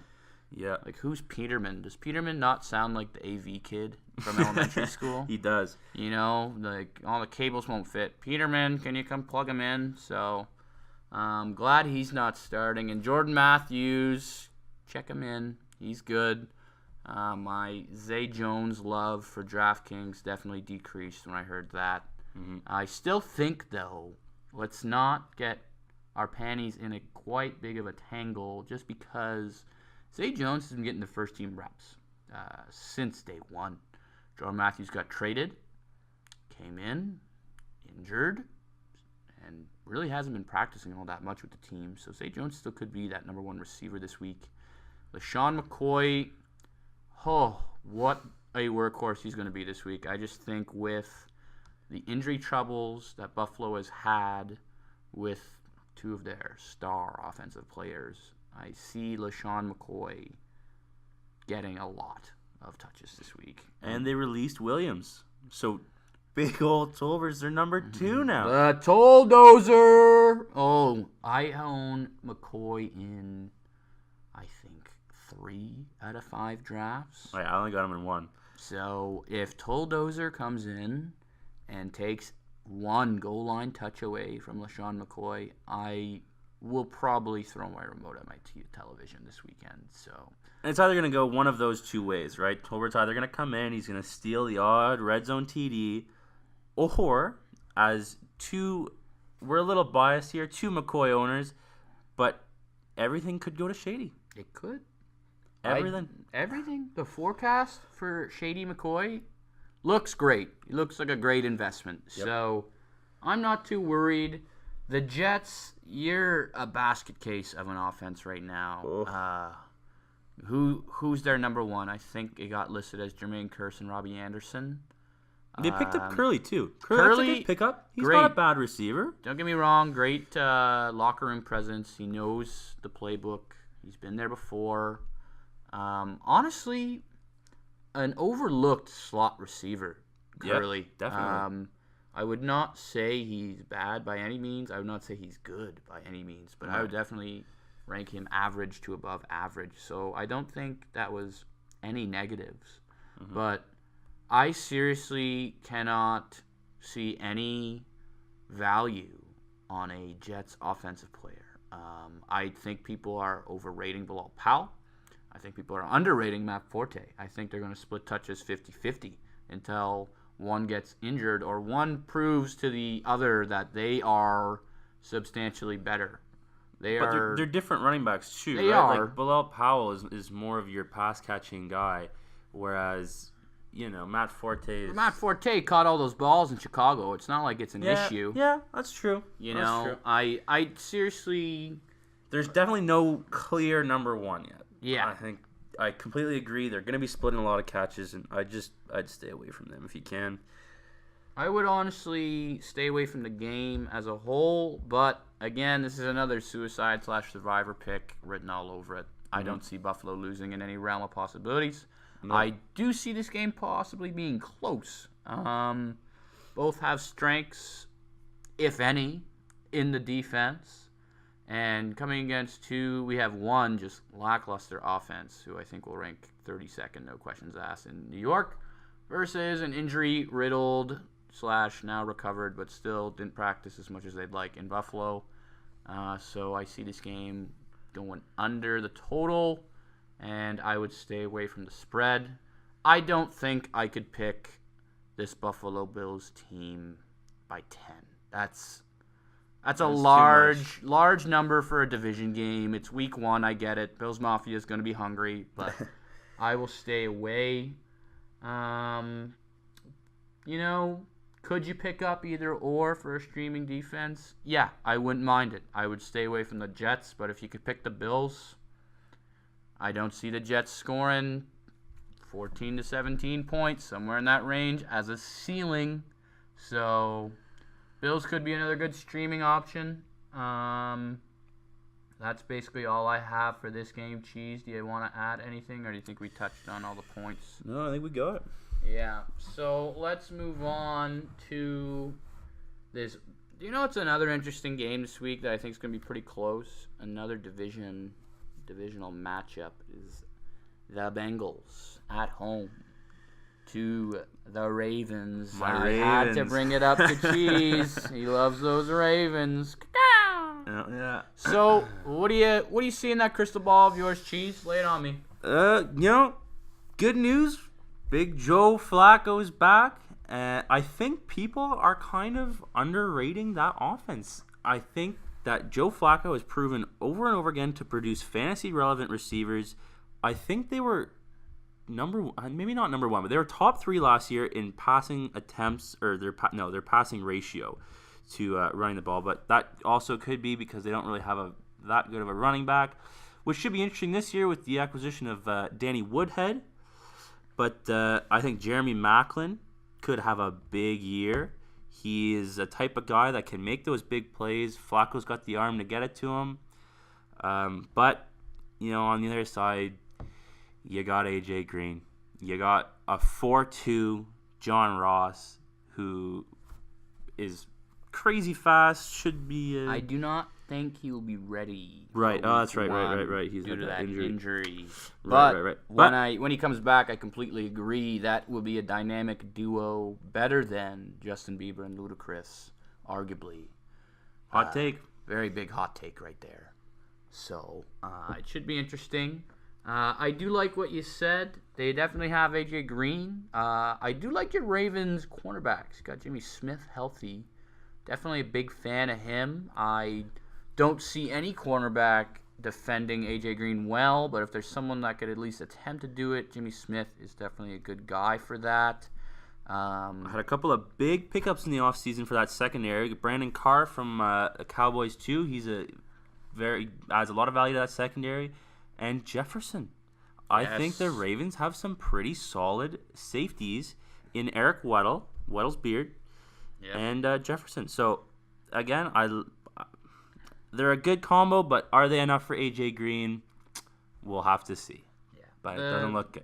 Yeah. Like, who's Peterman? Does Peterman not sound like the AV kid from elementary school? He does. You know, like, all the cables won't fit. Peterman, can you come plug him in? So, I'm glad he's not starting. And Jordan Matthews, check him in. He's good. My Zay Jones love for DraftKings definitely decreased when I heard that. Mm-hmm. I still think, though, let's not get our panties in a quite big of a tangle just because Zay Jones has been getting the first-team reps since day one. Jordan Matthews got traded, came in, injured, and really hasn't been practicing all that much with the team. So Zay Jones still could be that number one receiver this week. LaShawn McCoy, what a workhorse he's going to be this week. I just think with the injury troubles that Buffalo has had with two of their star offensive players, I see LaShawn McCoy getting a lot of touches this week. And they released Williams. So big old Tolber's their number 2 now. The Toldozer! Oh, I own McCoy in, I think, 3 out of 5 drafts. I only got him in 1. So if Toldozer comes in and takes one goal line touch away from LaShawn McCoy, I will probably throw my remote at my television this weekend. So And it's either going to go one of those two ways, right? Tolbert's either going to come in, he's going to steal the odd red zone TD, or as we're a little biased here, 2 McCoy owners, but everything could go to Shady. it could. Everything. Everything. The forecast for Shady McCoy looks great. He looks like a great investment. Yep. So I'm not too worried. The Jets, you're a basket case of an offense right now. Who's their number one? I think it got listed as Jermaine Kearse and Robbie Anderson. They picked up Curly, too. Curly, that's a good pickup. He's great. not a bad receiver. Don't get me wrong, great locker room presence. He knows the playbook. He's been there before. Honestly, an overlooked slot receiver, Curly. Yep, definitely. I would not say he's bad by any means. I would not say he's good by any means. But I would definitely rank him average to above average. So I don't think that was any negatives. Mm-hmm. But I seriously cannot see any value on a Jets offensive player. I think people are overrating Bilal Powell. I think people are underrating Matt Forte. I think they're going to split touches 50-50 until one gets injured or one proves to the other that they are substantially better. They're different running backs too. They right? are. Like Bilal Powell is more of your pass catching guy, whereas Matt Forte is. Matt Forte caught all those balls in Chicago. It's not like it's an issue. Yeah, that's true. That's true. I seriously. There's definitely no clear number one yet. Yeah. I completely agree. They're going to be splitting a lot of catches, and I'd stay away from them if you can. I would honestly stay away from the game as a whole, but again, this is another suicide/survivor pick written all over it. I don't see Buffalo losing in any realm of possibilities. No. I do see this game possibly being close. Both have strengths, if any, in the defense. And coming against two, we have one just lackluster offense, who I think will rank 32nd, no questions asked, in New York, versus an injury-riddled / now recovered, but still didn't practice as much as they'd like in Buffalo. So I see this game going under the total, and I would stay away from the spread. I don't think I could pick this Buffalo Bills team by 10. That's a large number for a division game. It's week 1, I get it. Bills Mafia is going to be hungry, but I will stay away. Could you pick up either or for a streaming defense? Yeah, I wouldn't mind it. I would stay away from the Jets, but if you could pick the Bills, I don't see the Jets scoring 14 to 17 points, somewhere in that range, as a ceiling. So Bills could be another good streaming option. that's basically all I have for this game. Cheese, do you want to add anything, or do you think we touched on all the points? No, I think we got it. Yeah, so let's move on to this. You know, it's another interesting game this week that I think is going to be pretty close. Another divisional matchup is the Bengals at home to the Ravens. I had to bring it up to Cheese. He loves those Ravens. Yeah. So, what do you see in that crystal ball of yours, Cheese? Lay it on me. Good news. Big Joe Flacco's back. I think people are kind of underrating that offense. I think that Joe Flacco has proven over and over again to produce fantasy-relevant receivers. I think they were maybe not number one, but they were top 3 last year in passing attempts, or their passing ratio to running the ball. But that also could be because they don't really have that good of a running back, which should be interesting this year with the acquisition of Danny Woodhead. But I think Jeremy Maclin could have a big year. He is a type of guy that can make those big plays. Flacco's got the arm to get it to him. But, on the other side, you got A.J. Green. You got a 4.2 John Ross, who is crazy fast, should be... I do not think he will be ready. Right. Oh, that's right. He's due to that injury. Right. But when he comes back, I completely agree. That will be a dynamic duo, better than Justin Bieber and Ludacris, arguably. Hot take. Very big hot take right there. So it should be interesting. I do like what you said. They definitely have A.J. Green. I do like your Ravens cornerbacks. You got Jimmy Smith healthy. Definitely a big fan of him. I don't see any cornerback defending A.J. Green well, but if there's someone that could at least attempt to do it, Jimmy Smith is definitely a good guy for that. I had a couple of big pickups in the offseason for that secondary. Brandon Carr from the Cowboys, too. He's adds a lot of value to that secondary. And Jefferson. I think the Ravens have some pretty solid safeties in Eric Weddle's beard, and Jefferson. So, again, they're a good combo, but are they enough for A.J. Green? We'll have to see. Yeah, but it doesn't look good.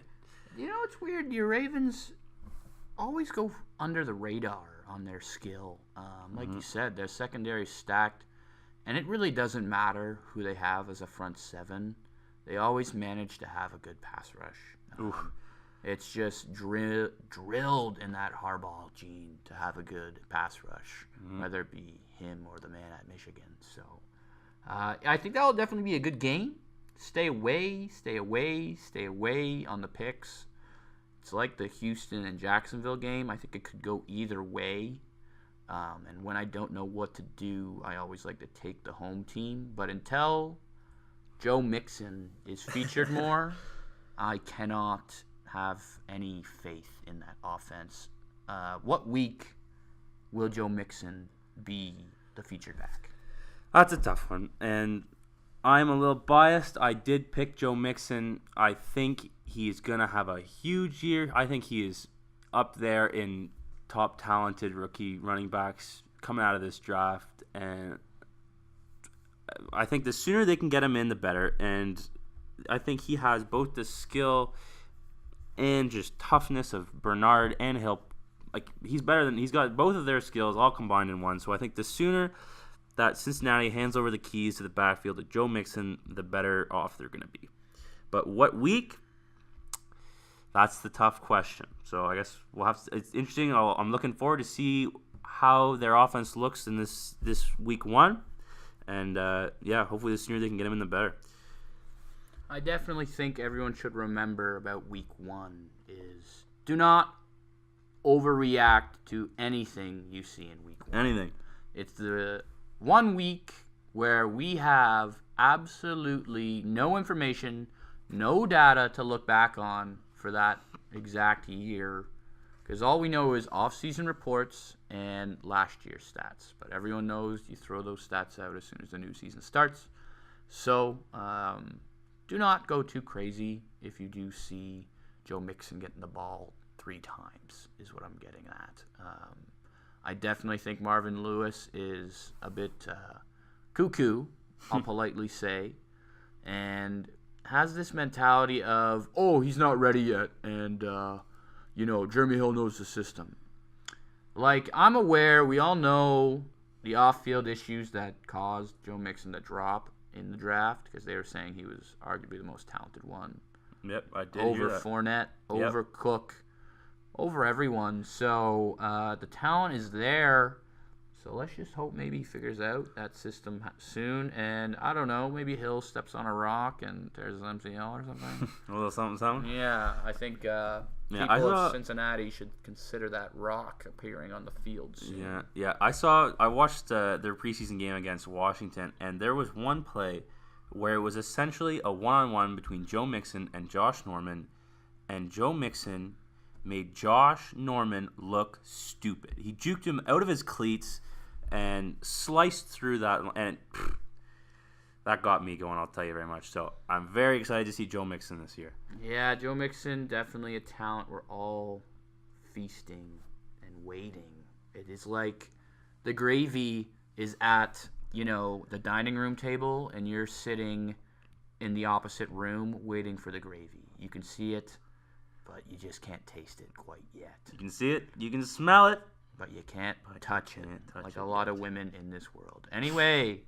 You know, it's weird. Your Ravens always go under the radar on their skill. Like you said, their secondary is stacked, and it really doesn't matter who they have as a front seven. They always manage to have a good pass rush. It's just drilled in that Harbaugh gene to have a good pass rush, whether it be him or the man at Michigan. So I think that will definitely be a good game. Stay away on the picks. It's like the Houston and Jacksonville game. I think it could go either way. And when I don't know what to do, I always like to take the home team. But until Joe Mixon is featured more, I cannot have any faith in that offense. What week will Joe Mixon be the featured back? That's a tough one, and I'm a little biased. I did pick Joe Mixon. I think he's going to have a huge year. I think he is up there in top talented rookie running backs coming out of this draft, and I think the sooner they can get him in, the better. And I think he has both the skill and just toughness of Bernard and Hill. Like, he's got both of their skills all combined in one. So I think the sooner that Cincinnati hands over the keys to the backfield to Joe Mixon, the better off they're going to be. But what week? That's the tough question. So I guess we'll have to, it's interesting. I'm looking forward to see how their offense looks in this week one. And, hopefully the sooner they can get him in, the better. I definitely think everyone should remember about week one is do not overreact to anything you see in week one. Anything. It's the 1 week where we have absolutely no information, no data to look back on for that exact year. Because all we know is off-season reports and last year's stats. But everyone knows you throw those stats out as soon as the new season starts. So do not go too crazy if you do see Joe Mixon getting the ball 3 times is what I'm getting at. I definitely think Marvin Lewis is a bit cuckoo, I'll politely say, and has this mentality of, oh, he's not ready yet, and, Jeremy Hill knows the system. Like, I'm aware, we all know the off-field issues that caused Joe Mixon to drop in the draft, because they were saying he was arguably the most talented one. Yep, I did over hear that. Fournette, over Cook, over everyone. So the talent is there. So let's just hope maybe he figures out that system soon. And I don't know, maybe Hill steps on a rock and tears his MCL or something. A little something. Yeah, I think people of Cincinnati should consider that rock appearing on the field soon. Yeah. I watched their preseason game against Washington, and there was one play where it was essentially a one-on-one between Joe Mixon and Josh Norman, and Joe Mixon made Josh Norman look stupid. He juked him out of his cleats and sliced through that, and that got me going, I'll tell you very much. So I'm very excited to see Joe Mixon this year. Yeah, Joe Mixon, definitely a talent we're all feasting and waiting. It is like the gravy is at, the dining room table, and you're sitting in the opposite room waiting for the gravy. You can see it, but you just can't taste it quite yet. You can see it, you can smell it, but you can't touch it, like a lot of women in this world. Anyway,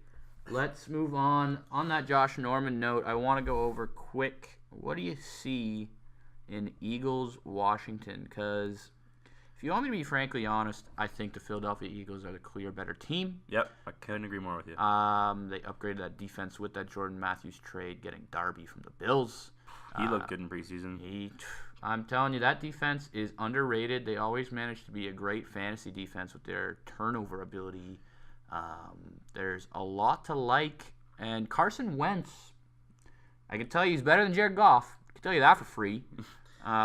let's move on. On that Josh Norman note, I want to go over quick, what do you see in Eagles-Washington? Because if you want me to be frankly honest, I think the Philadelphia Eagles are the clear better team. Yep, I couldn't agree more with you. They upgraded that defense with that Jordan Matthews trade, getting Darby from the Bills. He looked good in preseason. I'm telling you, that defense is underrated. They always manage to be a great fantasy defense with their turnover ability. There's a lot to like. And Carson Wentz, I can tell you he's better than Jared Goff. I can tell you that for free.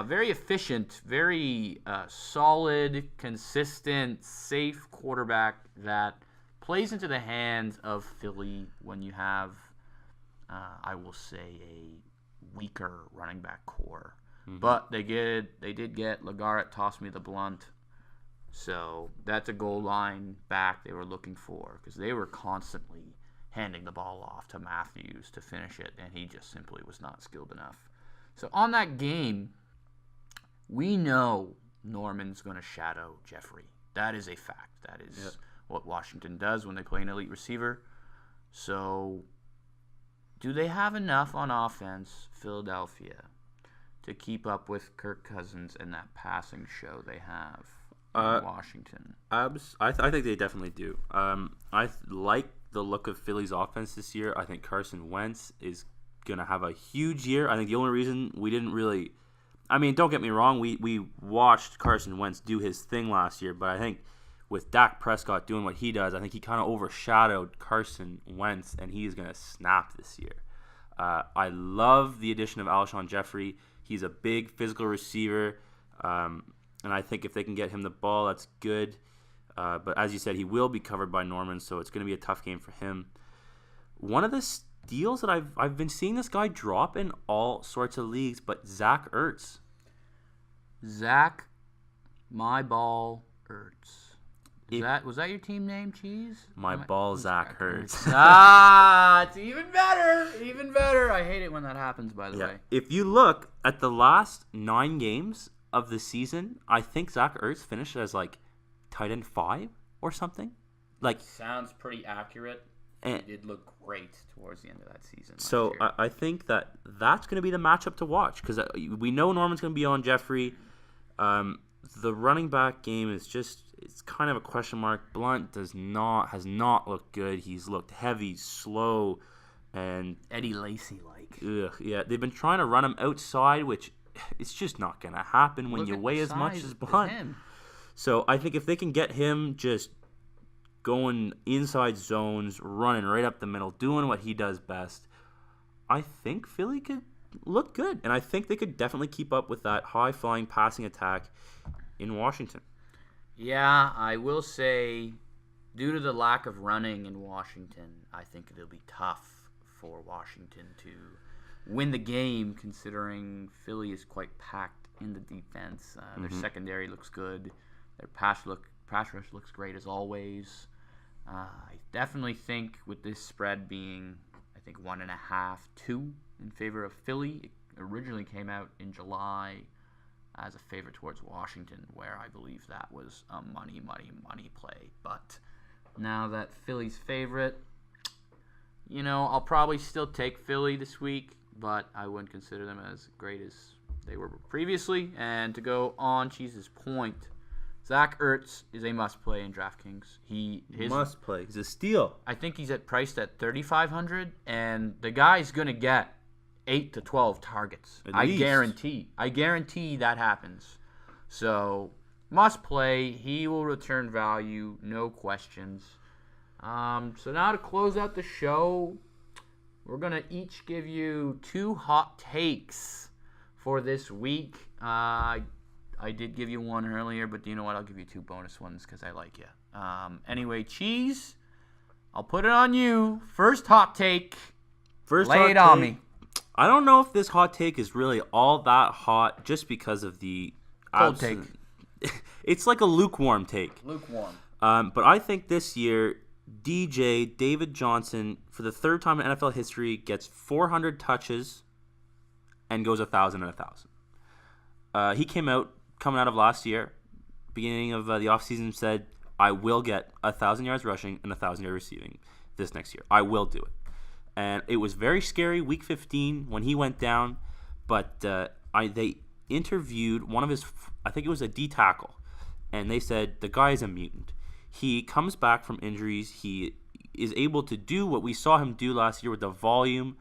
Very efficient, very solid, consistent, safe quarterback that plays into the hands of Philly when you have, I will say, a weaker running back core. Mm-hmm. But they did get LeGarrette, toss me the blunt. So that's a goal line back they were looking for, because they were constantly handing the ball off to Matthews to finish it, and he just simply was not skilled enough. So on that game, we know Norman's going to shadow Jeffrey. That is a fact. That is what Washington does when they play an elite receiver. So do they have enough on offense, Philadelphia, to keep up with Kirk Cousins and that passing show they have in Washington? I think they definitely do. I like the look of Philly's offense this year. I think Carson Wentz is going to have a huge year. I think the only reason we didn't really... I mean, don't get me wrong, we watched Carson Wentz do his thing last year, but I think with Dak Prescott doing what he does, I think he kind of overshadowed Carson Wentz, and he's going to snap this year. I love the addition of Alshon Jeffrey. He's a big physical receiver, and I think if they can get him the ball, that's good. But as you said, he will be covered by Norman, so it's going to be a tough game for him. One of the deals that I've been seeing this guy drop in all sorts of leagues, but Zach Ertz. Zach, my ball Ertz. Was that your team name, Cheese? My ball, Zach Ertz. It's even better. Even better. I hate it when that happens, by the way. If you look at the last 9 games of the season, I think Zach Ertz finished as like tight end 5 or something. Like, sounds pretty accurate. He did look great towards the end of that season. So I think that's going to be the matchup to watch, because we know Norman's going to be on Jeffrey. The running back game is it's kind of a question mark. Blunt has not looked good. He's looked heavy, slow, and Eddie Lacy-like. Yeah, they've been trying to run him outside, which it's just not going to happen when you weigh as much as Blunt. So I think if they can get him just going inside zones, running right up the middle, doing what he does best, I think Philly could look good. And I think they could definitely keep up with that high-flying passing attack in Washington. Yeah, I will say, due to the lack of running in Washington, I think it'll be tough for Washington to win the game, considering Philly is quite packed in the defense. Their secondary looks good. Their pass rush looks great as always. I definitely think with this spread being, I think 1.5, 2 in favor of Philly. It originally came out in July as a favorite towards Washington, where I believe that was a money play. But now that Philly's favorite, I'll probably still take Philly this week, but I wouldn't consider them as great as they were previously. And to go on Cheese's point, Zach Ertz is a must-play in DraftKings. Must play. He's a steal. I think he's priced at $3,500, and the guy's going to get 8 to 12 targets. At I least. guarantee that happens. So, must play. He will return value, no questions. So now to close out the show, we're going to each give you 2 hot takes for this week. I did give you one earlier, but you know what? I'll give you 2 bonus ones because I like you. Anyway, Cheese, I'll put it on you. First hot take. Lay it on me. I don't know if this hot take is really all that hot just because of the Cold take. It's like a lukewarm take. Lukewarm. But I think this year, David Johnson, for the third time in NFL history, gets 400 touches and goes 1,000 and 1,000. He came out coming out of last year, beginning of the offseason, said, I will get 1,000 yards rushing and 1,000 yards receiving this next year. I will do it. And it was very scary week 15 when he went down, but they interviewed one of his, I think it was a D tackle, and they said the guy is a mutant. He comes back from injuries. He is able to do what we saw him do last year with the volume,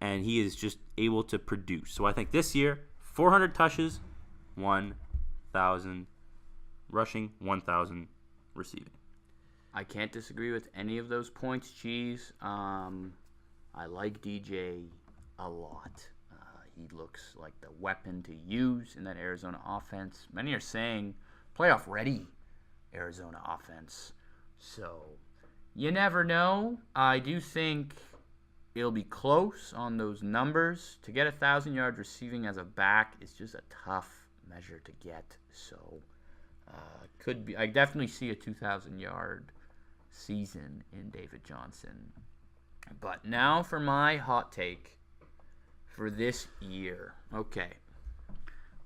and he is just able to produce. So I think this year, 400 touches, 1,000 rushing, 1,000 receiving. I can't disagree with any of those points, Cheese. I like DJ a lot. He looks like the weapon to use in that Arizona offense. Many are saying playoff ready Arizona offense. So you never know. I do think it'll be close on those numbers. To get 1,000 yards receiving as a back is just a tough measure to get. So could be. I definitely see a 2,000 yard season in David Johnson. But now for my hot take for this year. Okay.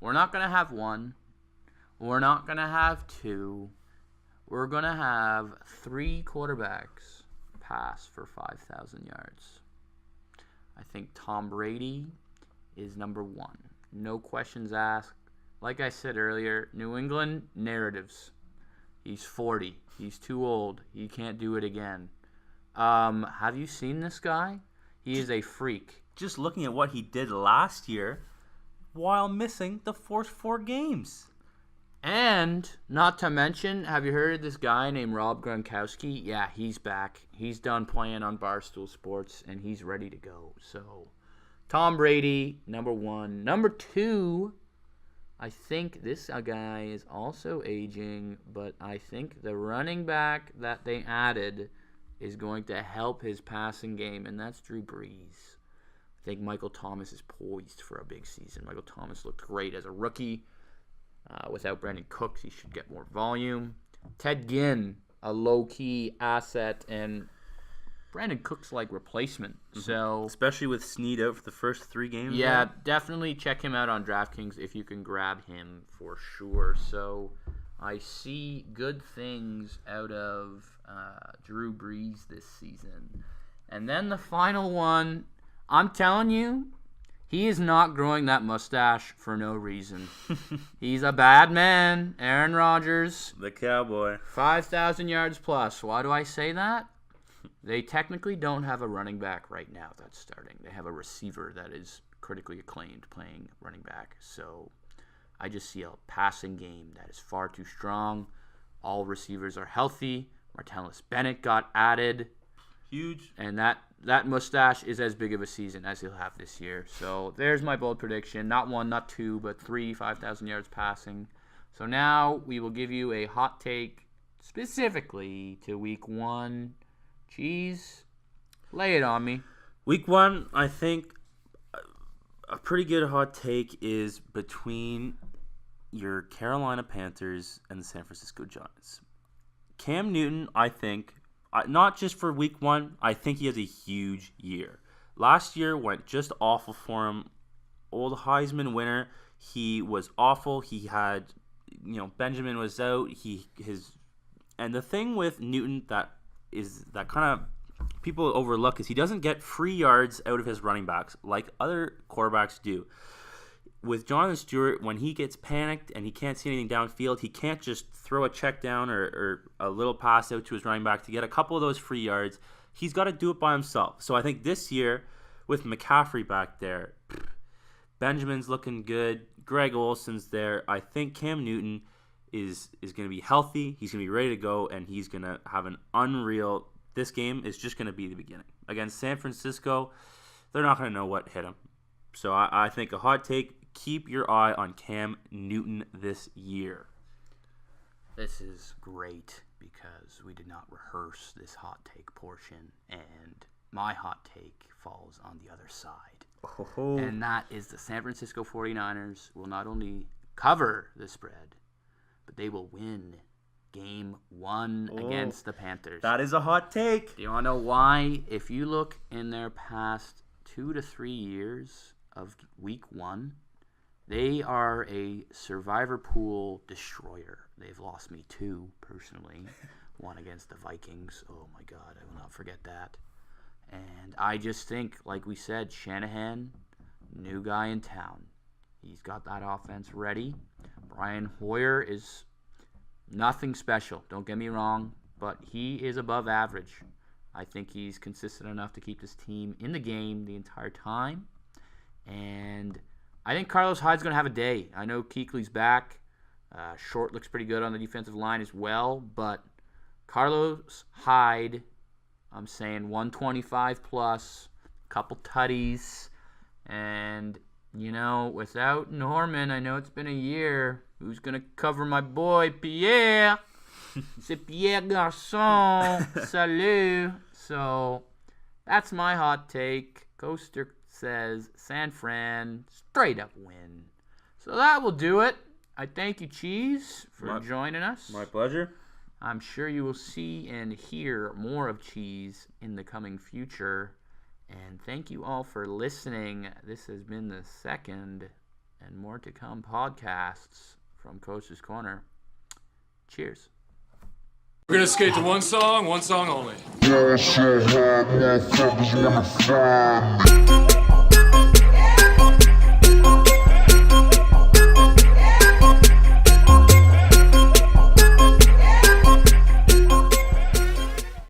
We're not going to have 1. We're not going to have 2. We're going to have 3 quarterbacks pass for 5,000 yards. I think Tom Brady is number 1. No questions asked. Like I said earlier, New England narratives. He's 40. He's too old. He can't do it again. Have you seen this guy? He is a freak. Just looking at what he did last year while missing the first 4 games. And, not to mention, have you heard of this guy named Rob Gronkowski? Yeah, he's back. He's done playing on Barstool Sports, and he's ready to go. So, Tom Brady, number 1. Number 2, I think this guy is also aging, but I think the running back that they added is going to help his passing game, and that's Drew Brees. I think Michael Thomas is poised for a big season. Michael Thomas looked great as a rookie. Without Brandon Cooks, he should get more volume. Ted Ginn, a low-key asset, and Brandon Cooks-like replacement. Mm-hmm. So, especially with Snead out for the first 3 games. Yeah, right? Definitely check him out on DraftKings if you can grab him for sure. So I see good things out of Drew Brees this season. And then the final one, I'm telling you, he is not growing that mustache for no reason. He's a bad man. Aaron Rodgers. The Cowboy. 5,000 yards plus. Why do I say that? They technically don't have a running back right now that's starting. They have a receiver that is critically acclaimed playing running back. So I just see a passing game that is far too strong. All receivers are healthy. Martellus Bennett got added. Huge. And that mustache is as big of a season as he'll have this year. So there's my bold prediction. Not 1, not 2, but 3 5,000 yards passing. So now we will give you a hot take specifically to week 1. Cheese, lay it on me. Week 1, I think a pretty good hot take is between your Carolina Panthers and the San Francisco Giants. Cam Newton, I think, not just for week one. I think he has a huge year. Last year went just awful for him. Old Heisman winner. He was awful. He had, Benjamin was out. And the thing with Newton that kind of people overlook is he doesn't get free yards out of his running backs like other quarterbacks do. With Jonathan Stewart, when he gets panicked and he can't see anything downfield, he can't just throw a check down or a little pass out to his running back to get a couple of those free yards. He's got to do it by himself. So I think this year, with McCaffrey back there, Benjamin's looking good, Greg Olson's there, I think Cam Newton is going to be healthy, he's going to be ready to go, and he's going to have an unreal... This game is just going to be the beginning. Against San Francisco, they're not going to know what hit him. So I think a hot take, keep your eye on Cam Newton this year. This is great because we did not rehearse this hot take portion, and my hot take falls on the other side. Oh. And that is the San Francisco 49ers will not only cover the spread, but they will win Game 1 against the Panthers. That is a hot take. Do you want to know why? If you look in their past 2 to 3 years of Week 1, they are a survivor pool destroyer. They've lost me 2 personally. One against the Vikings. Oh my God, I will not forget that. And I just think, like we said, Shanahan, new guy in town. He's got that offense ready. Brian Hoyer is nothing special, don't get me wrong, but he is above average. I think he's consistent enough to keep this team in the game the entire time. And I think Carlos Hyde's going to have a day. I know Kuechly's back. Short looks pretty good on the defensive line as well, but Carlos Hyde, I'm saying 125 plus, couple tutties, and, without Norman, I know it's been a year. Who's going to cover my boy, Pierre? C'est Pierre Garçon. Salut. So, that's my hot take. Coaster says San Fran, straight up win. So that will do it. I thank you, Cheese, for joining us. My pleasure. I'm sure you will see and hear more of Cheese in the coming future. And thank you all for listening. This has been the second and more to come podcasts from Coaster's Corner. Cheers. We're going to skate to one song only. Yeah, shit, had motherfuckers in my phone.